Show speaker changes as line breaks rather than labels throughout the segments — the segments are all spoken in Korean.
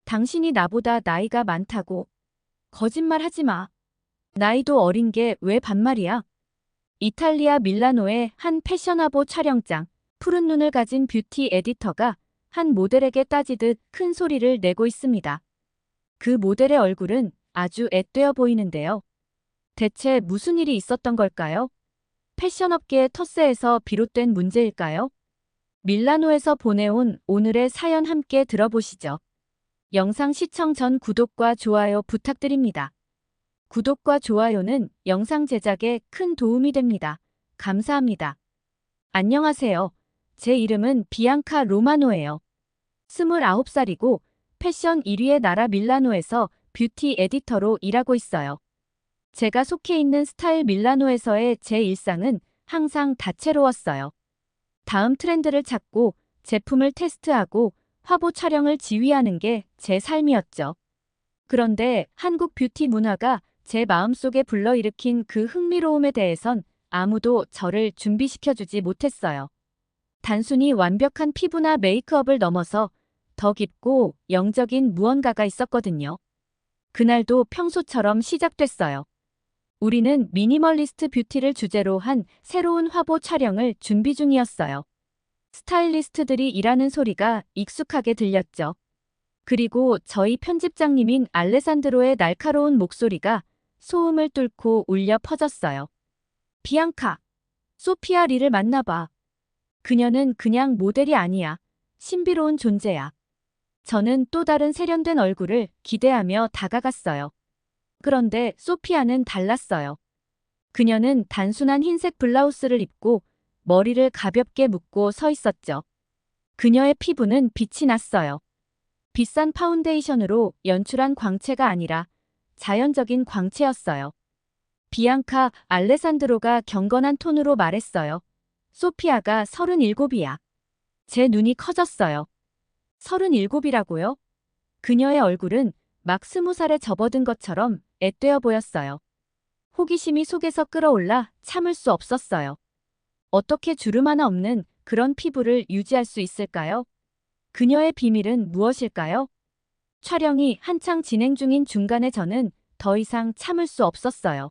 당신이 나보다 나이가 많다고. 거짓말 하지 마. 나이도 어린 게 왜 반말이야? 이탈리아 밀라노의 한 패션화보 촬영장. 푸른 눈을 가진 뷰티 에디터가 한 모델에게 따지듯 큰 소리를 내고 있습니다. 그 모델의 얼굴은 아주 앳되어 보이는데요. 대체 무슨 일이 있었던 걸까요? 패션업계의 텃세에서 비롯된 문제일까요? 밀라노에서 보내온 오늘의 사연 함께 들어보시죠. 영상 시청 전 구독과 좋아요 부탁드립니다. 구독과 좋아요는 영상 제작에 큰 도움이 됩니다. 감사합니다. 안녕하세요. 제 이름은 비앙카 로마노예요. 29살이고 패션 1위의 나라 밀라노에서 뷰티 에디터로 일하고 있어요. 제가 속해 있는 스타일 밀라노에서의 제 일상은 항상 다채로웠어요. 다음 트렌드를 찾고 제품을 테스트하고 화보 촬영을 지휘하는 게 제 삶이었죠. 그런데 한국 뷰티 문화가 제 마음속에 불러일으킨 그 흥미로움에 대해선 아무도 저를 준비시켜주지 못했어요. 단순히 완벽한 피부나 메이크업을 넘어서 더 깊고 영적인 무언가가 있었거든요. 그날도 평소처럼 시작됐어요. 우리는 미니멀리스트 뷰티를 주제로 한 새로운 화보 촬영을 준비 중이었어요. 스타일리스트들이 일하는 소리가 익숙하게 들렸죠. 그리고 저희 편집장님인 알레산드로의 날카로운 목소리가 소음을 뚫고 울려 퍼졌어요. 비앙카, 소피아 리를 만나봐. 그녀는 그냥 모델이 아니야. 신비로운 존재야. 저는 또 다른 세련된 얼굴을 기대하며 다가갔어요. 그런데 소피아는 달랐어요. 그녀는 단순한 흰색 블라우스를 입고 머리를 가볍게 묶고 서 있었죠. 그녀의 피부는 빛이 났어요. 비싼 파운데이션으로 연출한 광채가 아니라 자연적인 광채였어요. 비앙카, 알레산드로가 경건한 톤으로 말했어요. 소피아가 37이야. 제 눈이 커졌어요. 37이라고요? 그녀의 얼굴은 막 20살에 접어든 것처럼 앳되어 보였어요. 호기심이 속에서 끌어올라 참을 수 없었어요. 어떻게 주름 하나 없는 그런 피부를 유지할 수 있을까요? 그녀의 비밀은 무엇일까요? 촬영이 한창 진행 중인 중간에 저는 더 이상 참을 수 없었어요.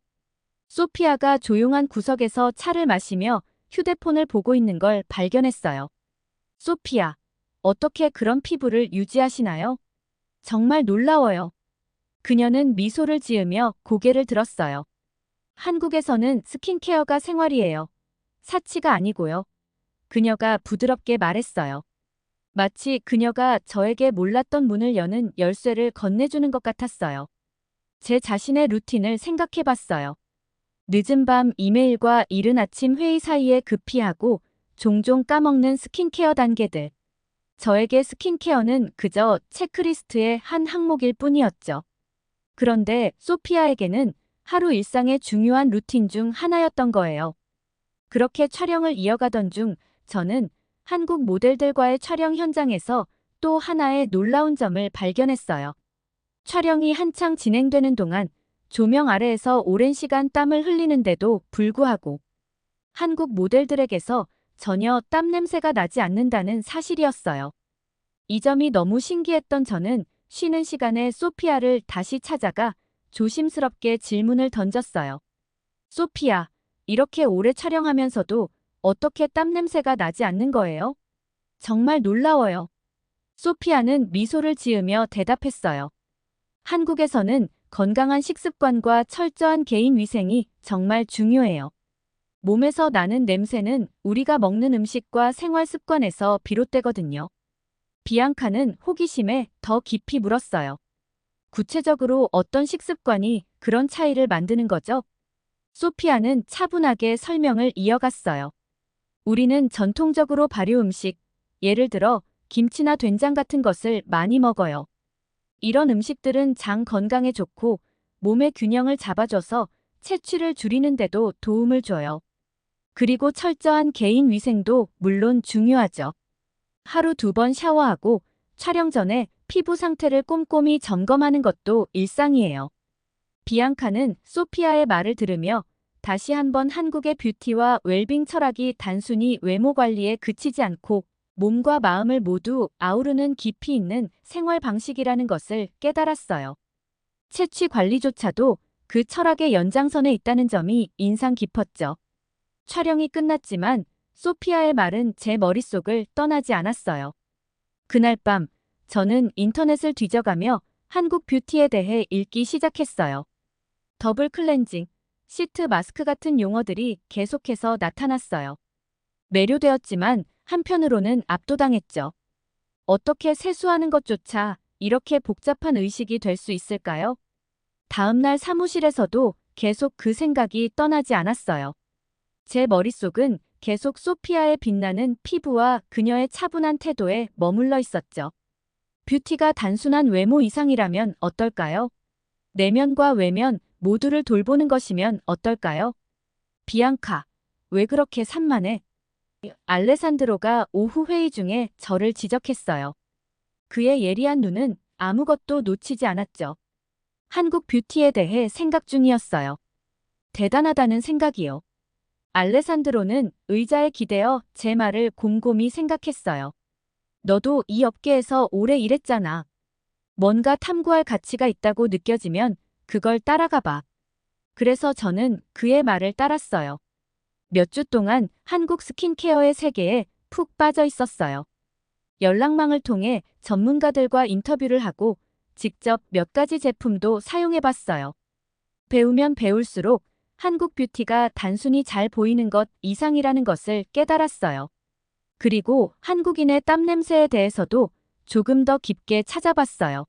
소피아가 조용한 구석에서 차를 마시며 휴대폰을 보고 있는 걸 발견했어요. 소피아, 어떻게 그런 피부를 유지하시나요? 정말 놀라워요. 그녀는 미소를 지으며 고개를 들었어요. 한국에서는 스킨케어가 생활이에요. 사치가 아니고요. 그녀가 부드럽게 말했어요. 마치 그녀가 저에게 몰랐던 문을 여는 열쇠를 건네주는 것 같았어요. 제 자신의 루틴을 생각해봤어요. 늦은 밤 이메일과 이른 아침 회의 사이에 급히 하고 종종 까먹는 스킨케어 단계들. 저에게 스킨케어는 그저 체크리스트의 한 항목일 뿐이었죠. 그런데 소피아에게는 하루 일상의 중요한 루틴 중 하나였던 거예요. 그렇게 촬영을 이어가던 중 저는 한국 모델들과의 촬영 현장에서 또 하나의 놀라운 점을 발견했어요. 촬영이 한창 진행되는 동안 조명 아래에서 오랜 시간 땀을 흘리는데도 불구하고 한국 모델들에게서 전혀 땀 냄새가 나지 않는다는 사실이었어요. 이 점이 너무 신기했던 저는 쉬는 시간에 소피아를 다시 찾아가 조심스럽게 질문을 던졌어요. 소피아, 이렇게 오래 촬영하면서도 어떻게 땀 냄새가 나지 않는 거예요? 정말 놀라워요. 소피아는 미소를 지으며 대답했어요. 한국에서는 건강한 식습관과 철저한 개인 위생이 정말 중요해요. 몸에서 나는 냄새는 우리가 먹는 음식과 생활 습관에서 비롯되거든요. 비앙카는 호기심에 더 깊이 물었어요. 구체적으로 어떤 식습관이 그런 차이를 만드는 거죠? 소피아는 차분하게 설명을 이어갔어요. 우리는 전통적으로 발효 음식, 예를 들어 김치나 된장 같은 것을 많이 먹어요. 이런 음식들은 장 건강에 좋고 몸의 균형을 잡아줘서 채취를 줄이는데도 도움을 줘요. 그리고 철저한 개인 위생도 물론 중요하죠. 하루 2번 샤워하고 촬영 전에 피부 상태를 꼼꼼히 점검하는 것도 일상이에요. 비앙카는 소피아의 말을 들으며 다시 한번 한국의 뷰티와 웰빙 철학이 단순히 외모 관리에 그치지 않고 몸과 마음을 모두 아우르는 깊이 있는 생활 방식이라는 것을 깨달았어요. 채취 관리조차도 그 철학의 연장선에 있다는 점이 인상 깊었죠. 촬영이 끝났지만 소피아의 말은 제 머릿속을 떠나지 않았어요. 그날 밤 저는 인터넷을 뒤져가며 한국 뷰티에 대해 읽기 시작했어요. 더블 클렌징, 시트 마스크 같은 용어들이 계속해서 나타났어요. 매료되었지만 한편으로는 압도당했죠. 어떻게 세수하는 것조차 이렇게 복잡한 의식이 될 수 있을까요? 다음날 사무실에서도 계속 그 생각이 떠나지 않았어요. 제 머릿속은 계속 소피아의 빛나는 피부와 그녀의 차분한 태도에 머물러 있었죠. 뷰티가 단순한 외모 이상이라면 어떨까요? 내면과 외면 모두를 돌보는 것이면 어떨까요? 비앙카, 왜 그렇게 산만해? 알레산드로가 오후 회의 중에 저를 지적했어요. 그의 예리한 눈은 아무것도 놓치지 않았죠. 한국 뷰티에 대해 생각 중이었어요. 대단하다는 생각이요. 알레산드로는 의자에 기대어 제 말을 곰곰이 생각했어요. 너도 이 업계에서 오래 일했잖아. 뭔가 탐구할 가치가 있다고 느껴지면 그걸 따라가 봐. 그래서 저는 그의 말을 따랐어요. 몇 주 동안 한국 스킨케어의 세계에 푹 빠져 있었어요. 연락망을 통해 전문가들과 인터뷰를 하고 직접 몇 가지 제품도 사용해 봤어요. 배우면 배울수록 한국 뷰티가 단순히 잘 보이는 것 이상이라는 것을 깨달았어요. 그리고 한국인의 땀 냄새에 대해서도 조금 더 깊게 찾아봤어요.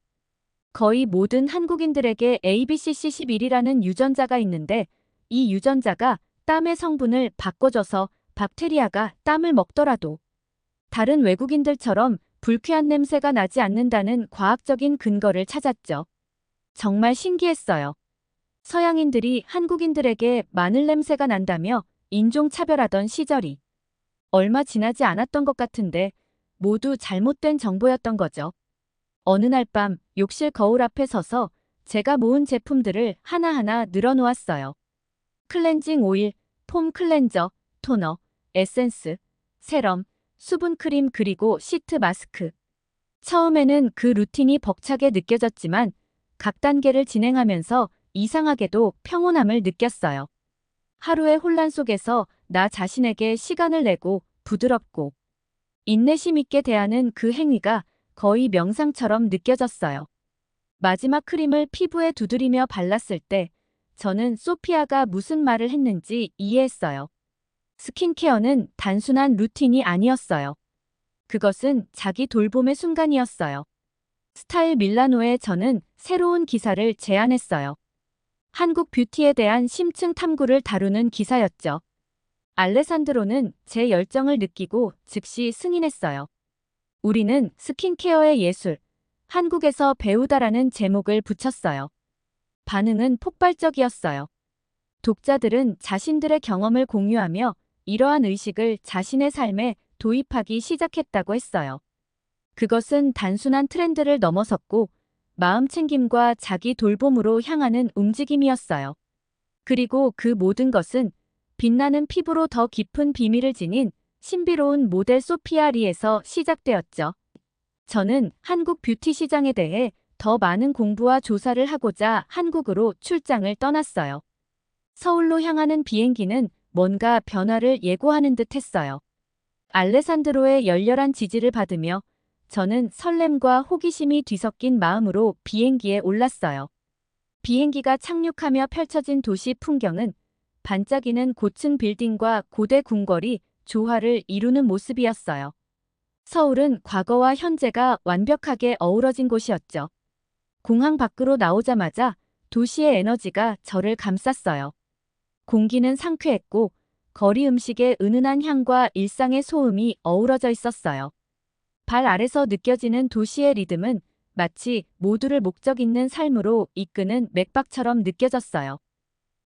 거의 모든 한국인들에게 ABCC11이라는 유전자가 있는데 이 유전자가 땀의 성분을 바꿔줘서 박테리아가 땀을 먹더라도 다른 외국인들처럼 불쾌한 냄새가 나지 않는다는 과학적인 근거를 찾았죠. 정말 신기했어요. 서양인들이 한국인들에게 마늘 냄새가 난다며 인종차별하던 시절이 얼마 지나지 않았던 것 같은데 모두 잘못된 정보였던 거죠. 어느 날 밤 욕실 거울 앞에 서서 제가 모은 제품들을 하나하나 늘어놓았어요. 클렌징 오일, 폼 클렌저, 토너, 에센스, 세럼, 수분크림 그리고 시트 마스크. 처음에는 그 루틴이 벅차게 느껴졌지만 각 단계를 진행하면서 이상하게도 평온함을 느꼈어요. 하루의 혼란 속에서 나 자신에게 시간을 내고 부드럽고 인내심 있게 대하는 그 행위가 거의 명상처럼 느껴졌어요. 마지막 크림을 피부에 두드리며 발랐을 때 저는 소피아가 무슨 말을 했는지 이해했어요. 스킨케어는 단순한 루틴이 아니었어요. 그것은 자기 돌봄의 순간이었어요. 스타일 밀라노에 저는 새로운 기사를 제안했어요. 한국 뷰티에 대한 심층 탐구를 다루는 기사였죠. 알레산드로는 제 열정을 느끼고 즉시 승인했어요. 우리는 스킨케어의 예술, 한국에서 배우다라는 제목을 붙였어요. 반응은 폭발적이었어요. 독자들은 자신들의 경험을 공유하며 이러한 의식을 자신의 삶에 도입하기 시작했다고 했어요. 그것은 단순한 트렌드를 넘어섰고 마음 챙김과 자기 돌봄으로 향하는 움직임이었어요. 그리고 그 모든 것은 빛나는 피부로 더 깊은 비밀을 지닌 신비로운 모델 소피아 리에서 시작되었죠. 저는 한국 뷰티 시장에 대해 더 많은 공부와 조사를 하고자 한국으로 출장을 떠났어요. 서울로 향하는 비행기는 뭔가 변화를 예고하는 듯 했어요. 알레산드로의 열렬한 지지를 받으며 저는 설렘과 호기심이 뒤섞인 마음으로 비행기에 올랐어요. 비행기가 착륙하며 펼쳐진 도시 풍경은 반짝이는 고층 빌딩과 고대 궁궐이 조화를 이루는 모습이었어요. 서울은 과거와 현재가 완벽하게 어우러진 곳이었죠. 공항 밖으로 나오자마자 도시의 에너지가 저를 감쌌어요. 공기는 상쾌했고 거리 음식의 은은한 향과 일상의 소음이 어우러져 있었어요. 발 아래서 느껴지는 도시의 리듬은 마치 모두를 목적 있는 삶으로 이끄는 맥박처럼 느껴졌어요.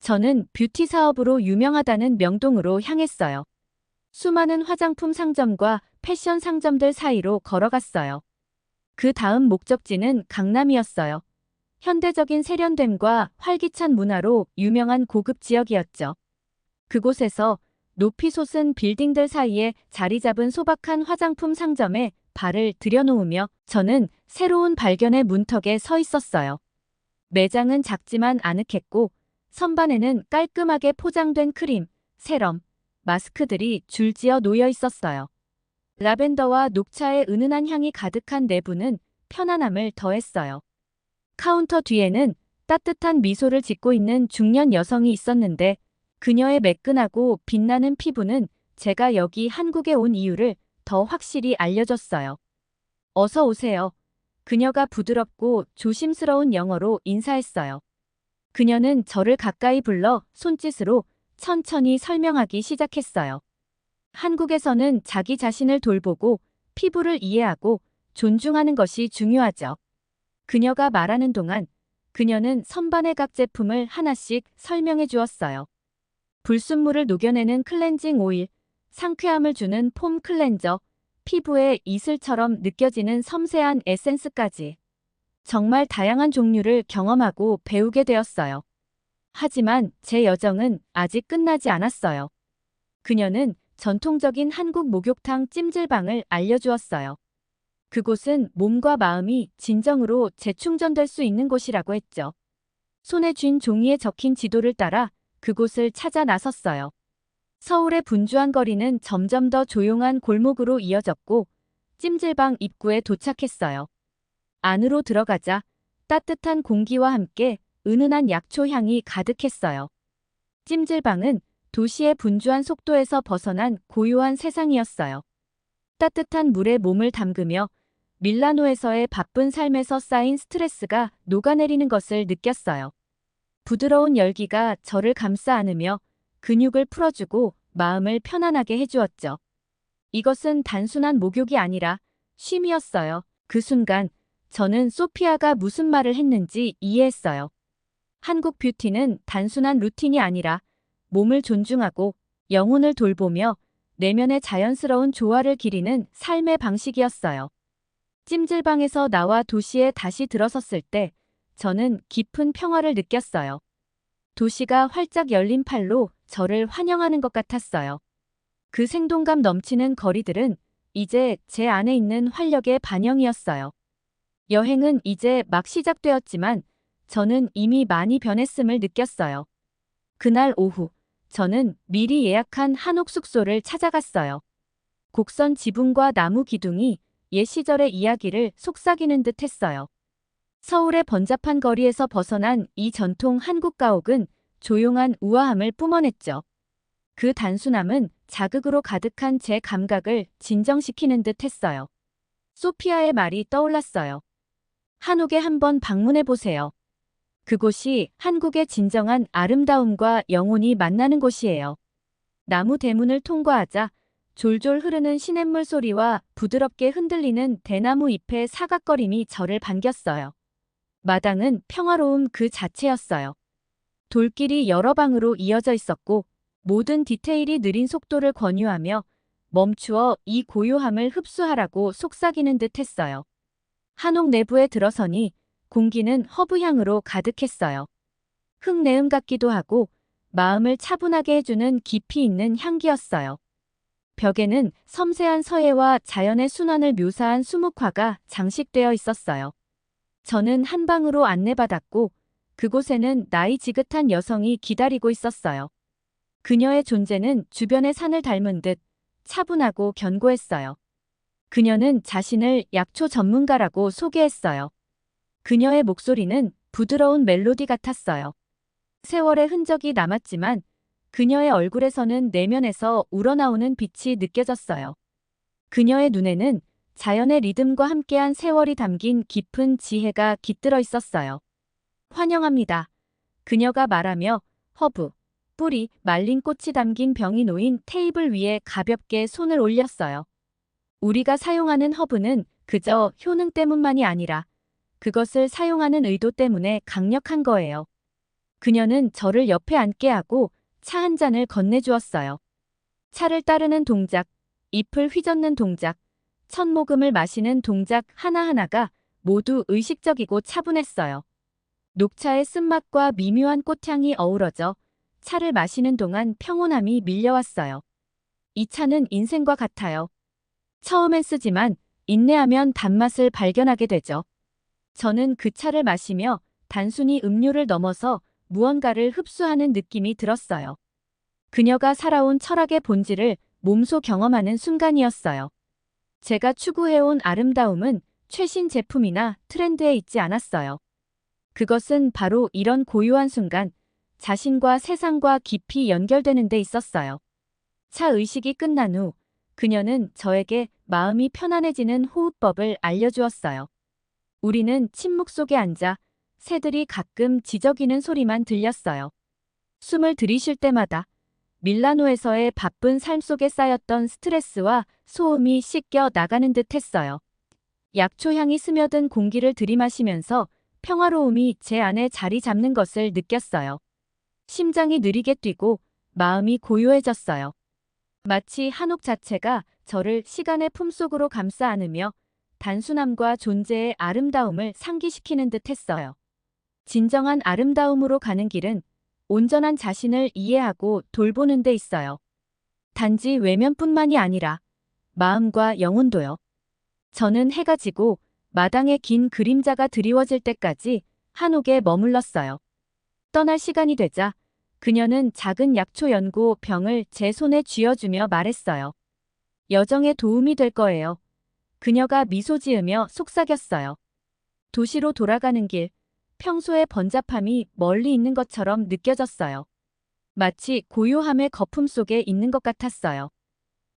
저는 뷰티 사업으로 유명하다는 명동으로 향했어요. 수많은 화장품 상점과 패션 상점들 사이로 걸어갔어요. 그 다음 목적지는 강남이었어요. 현대적인 세련됨과 활기찬 문화로 유명한 고급 지역이었죠. 그곳에서 높이 솟은 빌딩들 사이에 자리 잡은 소박한 화장품 상점에 발을 들여놓으며 저는 새로운 발견의 문턱에 서 있었어요. 매장은 작지만 아늑했고 선반에는 깔끔하게 포장된 크림, 세럼, 마스크들이 줄지어 놓여 있었어요. 라벤더와 녹차의 은은한 향이 가득한 내부는 편안함을 더했어요. 카운터 뒤에는 따뜻한 미소를 짓고 있는 중년 여성이 있었는데 그녀의 매끈하고 빛나는 피부는 제가 여기 한국에 온 이유를 더 확실히 알려줬어요. 어서 오세요. 그녀가 부드럽고 조심스러운 영어로 인사했어요. 그녀는 저를 가까이 불러 손짓으로 천천히 설명하기 시작했어요. 한국에서는 자기 자신을 돌보고 피부를 이해하고 존중하는 것이 중요하죠. 그녀가 말하는 동안 그녀는 선반의 각 제품을 하나씩 설명해 주었어요. 불순물을 녹여내는 클렌징 오일, 상쾌함을 주는 폼 클렌저, 피부에 이슬처럼 느껴지는 섬세한 에센스까지. 정말 다양한 종류를 경험하고 배우게 되었어요. 하지만 제 여정은 아직 끝나지 않았어요. 그녀는 전통적인 한국 목욕탕 찜질방을 알려주었어요. 그곳은 몸과 마음이 진정으로 재충전될 수 있는 곳이라고 했죠. 손에 쥔 종이에 적힌 지도를 따라 그곳을 찾아 나섰어요. 서울의 분주한 거리는 점점 더 조용한 골목으로 이어졌고 찜질방 입구에 도착했어요. 안으로 들어가자 따뜻한 공기와 함께 은은한 약초 향이 가득했어요. 찜질방은 도시의 분주한 속도에서 벗어난 고요한 세상이었어요. 따뜻한 물에 몸을 담그며 밀라노에서의 바쁜 삶에서 쌓인 스트레스가 녹아내리는 것을 느꼈어요. 부드러운 열기가 저를 감싸 안으며 근육을 풀어주고 마음을 편안하게 해주었죠. 이것은 단순한 목욕이 아니라 쉼이었어요. 그 순간 저는 소피아가 무슨 말을 했는지 이해했어요. 한국 뷰티는 단순한 루틴이 아니라 몸을 존중하고 영혼을 돌보며 내면의 자연스러운 조화를 기리는 삶의 방식이었어요. 찜질방에서 나와 도시에 다시 들어섰을 때 저는 깊은 평화를 느꼈어요. 도시가 활짝 열린 팔로 저를 환영하는 것 같았어요. 그 생동감 넘치는 거리들은 이제 제 안에 있는 활력의 반영이었어요. 여행은 이제 막 시작되었지만 저는 이미 많이 변했음을 느꼈어요. 그날 오후, 저는 미리 예약한 한옥 숙소를 찾아갔어요. 곡선 지붕과 나무 기둥이 옛 시절의 이야기를 속삭이는 듯 했어요. 서울의 번잡한 거리에서 벗어난 이 전통 한국 가옥은 조용한 우아함을 뿜어냈죠. 그 단순함은 자극으로 가득한 제 감각을 진정시키는 듯 했어요. 소피아의 말이 떠올랐어요. 한옥에 한번 방문해 보세요. 그곳이 한국의 진정한 아름다움과 영혼이 만나는 곳이에요. 나무 대문을 통과하자 졸졸 흐르는 시냇물 소리와 부드럽게 흔들리는 대나무 잎의 사각거림이 저를 반겼어요. 마당은 평화로움 그 자체였어요. 돌길이 여러 방으로 이어져 있었고 모든 디테일이 느린 속도를 권유하며 멈추어 이 고요함을 흡수하라고 속삭이는 듯 했어요. 한옥 내부에 들어서니 공기는 허브향으로 가득했어요. 흙내음 같기도 하고 마음을 차분하게 해주는 깊이 있는 향기였어요. 벽에는 섬세한 서예와 자연의 순환을 묘사한 수묵화가 장식되어 있었어요. 저는 한 방으로 안내받았고 그곳에는 나이 지긋한 여성이 기다리고 있었어요. 그녀의 존재는 주변의 산을 닮은 듯 차분하고 견고했어요. 그녀는 자신을 약초 전문가라고 소개했어요. 그녀의 목소리는 부드러운 멜로디 같았어요. 세월의 흔적이 남았지만 그녀의 얼굴에서는 내면에서 우러나오는 빛이 느껴졌어요. 그녀의 눈에는 자연의 리듬과 함께한 세월이 담긴 깊은 지혜가 깃들어 있었어요. 환영합니다. 그녀가 말하며 허브, 뿌리, 말린 꽃이 담긴 병이 놓인 테이블 위에 가볍게 손을 올렸어요. 우리가 사용하는 허브는 그저 효능 때문만이 아니라 그것을 사용하는 의도 때문에 강력한 거예요. 그녀는 저를 옆에 앉게 하고 차 한 잔을 건네주었어요. 차를 따르는 동작, 잎을 휘젓는 동작, 첫 모금을 마시는 동작 하나하나가 모두 의식적이고 차분했어요. 녹차의 쓴맛과 미묘한 꽃향이 어우러져 차를 마시는 동안 평온함이 밀려왔어요. 이 차는 인생과 같아요. 처음엔 쓰지만 인내하면 단맛을 발견하게 되죠. 저는 그 차를 마시며 단순히 음료를 넘어서 무언가를 흡수하는 느낌이 들었어요. 그녀가 살아온 철학의 본질을 몸소 경험하는 순간이었어요. 제가 추구해온 아름다움은 최신 제품이나 트렌드에 있지 않았어요. 그것은 바로 이런 고요한 순간, 자신과 세상과 깊이 연결되는 데 있었어요. 차 의식이 끝난 후 그녀는 저에게 마음이 편안해지는 호흡법을 알려주었어요. 우리는 침묵 속에 앉아 새들이 가끔 지저귀는 소리만 들렸어요. 숨을 들이쉴 때마다 밀라노에서의 바쁜 삶 속에 쌓였던 스트레스와 소음이 씻겨 나가는 듯 했어요. 약초 향이 스며든 공기를 들이마시면서 평화로움이 제 안에 자리 잡는 것을 느꼈어요. 심장이 느리게 뛰고 마음이 고요해졌어요. 마치 한옥 자체가 저를 시간의 품속으로 감싸 안으며 단순함과 존재의 아름다움을 상기시키는 듯 했어요. 진정한 아름다움으로 가는 길은 온전한 자신을 이해하고 돌보는 데 있어요. 단지 외면뿐만이 아니라 마음과 영혼도요. 저는 해가 지고 마당에 긴 그림자가 드리워질 때까지 한옥에 머물렀어요. 떠날 시간이 되자 그녀는 작은 약초 연고 병을 제 손에 쥐어주며 말했어요. 여정에 도움이 될 거예요. 그녀가 미소 지으며 속삭였어요. 도시로 돌아가는 길, 평소의 번잡함이 멀리 있는 것처럼 느껴졌어요. 마치 고요함의 거품 속에 있는 것 같았어요.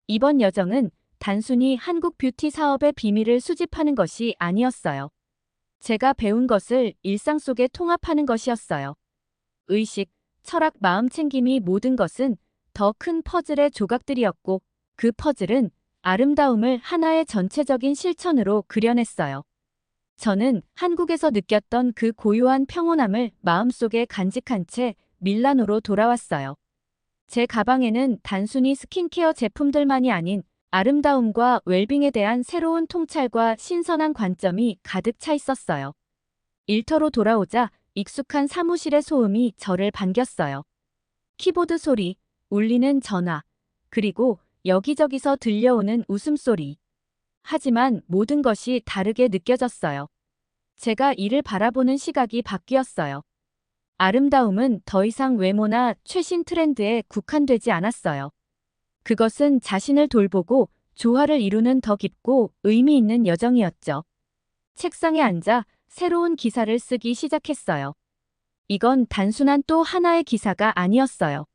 이번 여정은 단순히 한국 뷰티 사업의 비밀을 수집하는 것이 아니었어요. 제가 배운 것을 일상 속에 통합하는 것이었어요. 의식, 철학, 마음챙김이 모든 것은 더 큰 퍼즐의 조각들이었고 그 퍼즐은 아름다움을 하나의 전체적인 실천으로 그려냈어요. 저는 한국에서 느꼈던 그 고요한 평온함을 마음속에 간직한 채 밀라노로 돌아왔어요. 제 가방에는 단순히 스킨케어 제품들만이 아닌 아름다움과 웰빙에 대한 새로운 통찰과 신선한 관점이 가득 차 있었어요. 일터로 돌아오자 익숙한 사무실의 소음이 저를 반겼어요. 키보드 소리, 울리는 전화, 그리고 여기저기서 들려오는 웃음소리. 하지만 모든 것이 다르게 느껴졌어요. 제가 이를 바라보는 시각이 바뀌었어요. 아름다움은 더 이상 외모나 최신 트렌드에 국한되지 않았어요. 그것은 자신을 돌보고 조화를 이루는 더 깊고 의미 있는 여정이었죠. 책상에 앉아 새로운 기사를 쓰기 시작했어요. 이건 단순한 또 하나의 기사가 아니었어요.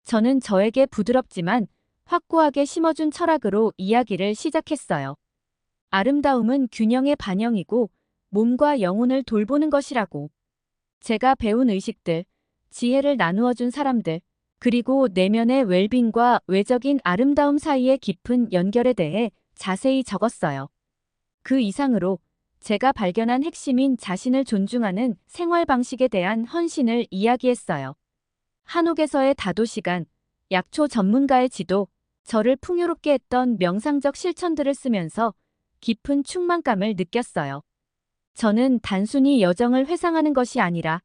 저는 저에게 부드럽지만 확고하게 심어준 철학으로 이야기를 시작했어요. 아름다움은 균형의 반영이고 몸과 영혼을 돌보는 것이라고. 제가 배운 의식들, 지혜를 나누어준 사람들, 그리고 내면의 웰빙과 외적인 아름다움 사이의 깊은 연결에 대해 자세히 적었어요. 그 이상으로 제가 발견한 핵심인 자신을 존중하는 생활 방식에 대한 헌신을 이야기했어요. 한옥에서의 다도 시간, 약초 전문가의 지도, 저를 풍요롭게 했던 명상적 실천들을 쓰면서 깊은 충만감을 느꼈어요. 저는 단순히 여정을 회상하는 것이 아니라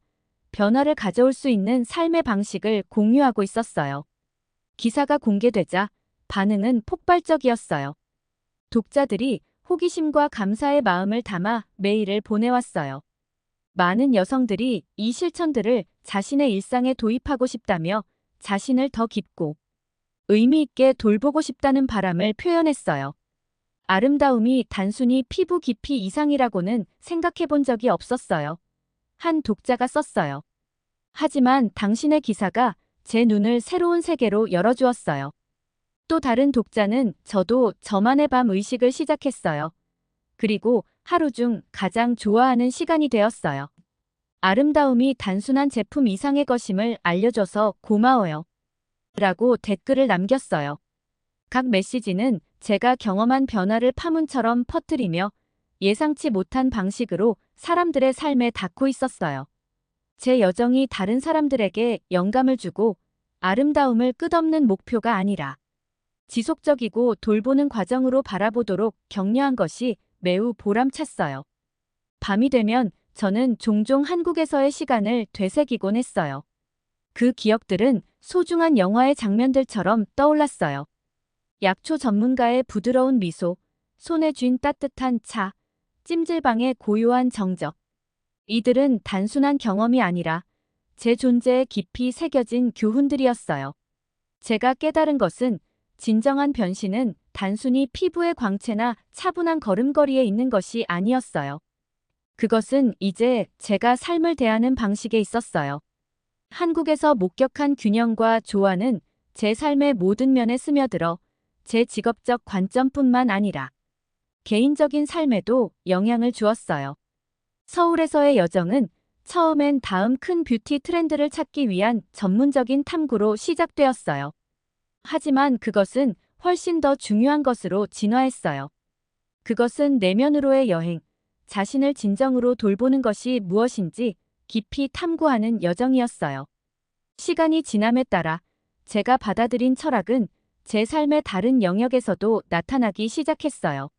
변화를 가져올 수 있는 삶의 방식을 공유하고 있었어요. 기사가 공개되자 반응은 폭발적이었어요. 독자들이 호기심과 감사의 마음을 담아 메일을 보내왔어요. 많은 여성들이 이 실천들을 자신의 일상에 도입하고 싶다며 자신을 더 깊고 의미 있게 돌보고 싶다는 바람을 표현했어요. 아름다움이 단순히 피부 깊이 이상이라고는 생각해 본 적이 없었어요. 한 독자가 썼어요. 하지만 당신의 기사가 제 눈을 새로운 세계로 열어주었어요. 또 다른 독자는 저도 저만의 밤 의식을 시작했어요. 그리고 하루 중 가장 좋아하는 시간이 되었어요. 아름다움이 단순한 제품 이상의 것임을 알려줘서 고마워요. 라고 댓글을 남겼어요. 각 메시지는 제가 경험한 변화를 파문처럼 퍼뜨리며 예상치 못한 방식으로 사람들의 삶에 닿고 있었어요. 제 여정이 다른 사람들에게 영감을 주고 아름다움을 끝없는 목표가 아니라 지속적이고 돌보는 과정으로 바라보도록 격려한 것이 매우 보람찼어요. 밤이 되면 저는 종종 한국에서의 시간을 되새기곤 했어요. 그 기억들은 소중한 영화의 장면들처럼 떠올랐어요. 약초 전문가의 부드러운 미소, 손에 쥔 따뜻한 차, 찜질방의 고요한 정적. 이들은 단순한 경험이 아니라 제 존재에 깊이 새겨진 교훈들이었어요. 제가 깨달은 것은 진정한 변신은 단순히 피부의 광채나 차분한 걸음걸이에 있는 것이 아니었어요. 그것은 이제 제가 삶을 대하는 방식에 있었어요. 한국에서 목격한 균형과 조화는 제 삶의 모든 면에 스며들어 제 직업적 관점뿐만 아니라 개인적인 삶에도 영향을 주었어요. 서울에서의 여정은 처음엔 다음 큰 뷰티 트렌드를 찾기 위한 전문적인 탐구로 시작되었어요. 하지만 그것은 훨씬 더 중요한 것으로 진화했어요. 그것은 내면으로의 여행, 자신을 진정으로 돌보는 것이 무엇인지 깊이 탐구하는 여정이었어요. 시간이 지남에 따라 제가 받아들인 철학은 제 삶의 다른 영역에서도 나타나기 시작했어요.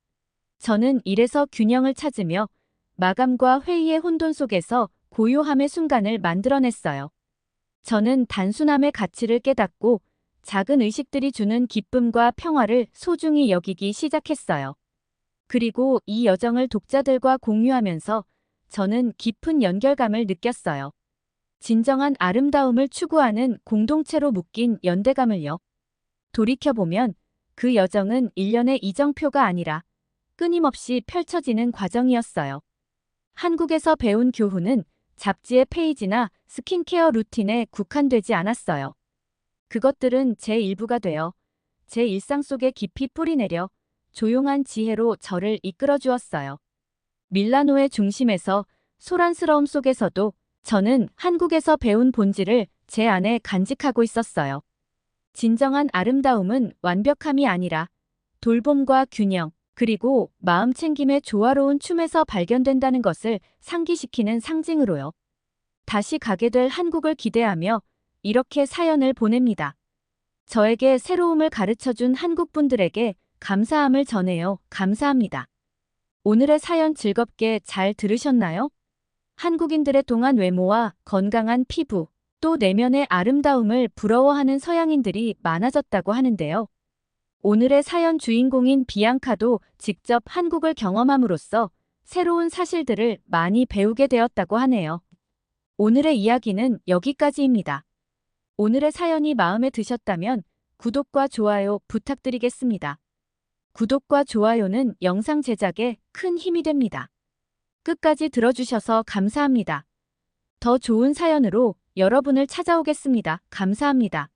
저는 일에서 균형을 찾으며 마감과 회의의 혼돈 속에서 고요함의 순간을 만들어냈어요. 저는 단순함의 가치를 깨닫고 작은 의식들이 주는 기쁨과 평화를 소중히 여기기 시작했어요. 그리고 이 여정을 독자들과 공유하면서 저는 깊은 연결감을 느꼈어요. 진정한 아름다움을 추구하는 공동체로 묶인 연대감을요. 돌이켜보면 그 여정은 일련의 이정표가 아니라 끊임없이 펼쳐지는 과정이었어요. 한국에서 배운 교훈은 잡지의 페이지나 스킨케어 루틴에 국한되지 않았어요. 그것들은 제 일부가 되어 제 일상 속에 깊이 뿌리내려 조용한 지혜로 저를 이끌어 주었어요. 밀라노의 중심에서 소란스러움 속에서도 저는 한국에서 배운 본질을 제 안에 간직하고 있었어요. 진정한 아름다움은 완벽함이 아니라 돌봄과 균형, 그리고 마음 챙김의 조화로운 춤에서 발견된다는 것을 상기시키는 상징으로요. 다시 가게 될 한국을 기대하며 이렇게 사연을 보냅니다. 저에게 새로움을 가르쳐준 한국분들에게 감사함을 전해요. 감사합니다. 오늘의 사연 즐겁게 잘 들으셨나요? 한국인들의 동안 외모와 건강한 피부, 또 내면의 아름다움을 부러워하는 서양인들이 많아졌다고 하는데요. 오늘의 사연 주인공인 비앙카도 직접 한국을 경험함으로써 새로운 사실들을 많이 배우게 되었다고 하네요. 오늘의 이야기는 여기까지입니다. 오늘의 사연이 마음에 드셨다면 구독과 좋아요 부탁드리겠습니다. 구독과 좋아요는 영상 제작에 큰 힘이 됩니다. 끝까지 들어주셔서 감사합니다. 더 좋은 사연으로 여러분을 찾아오겠습니다. 감사합니다.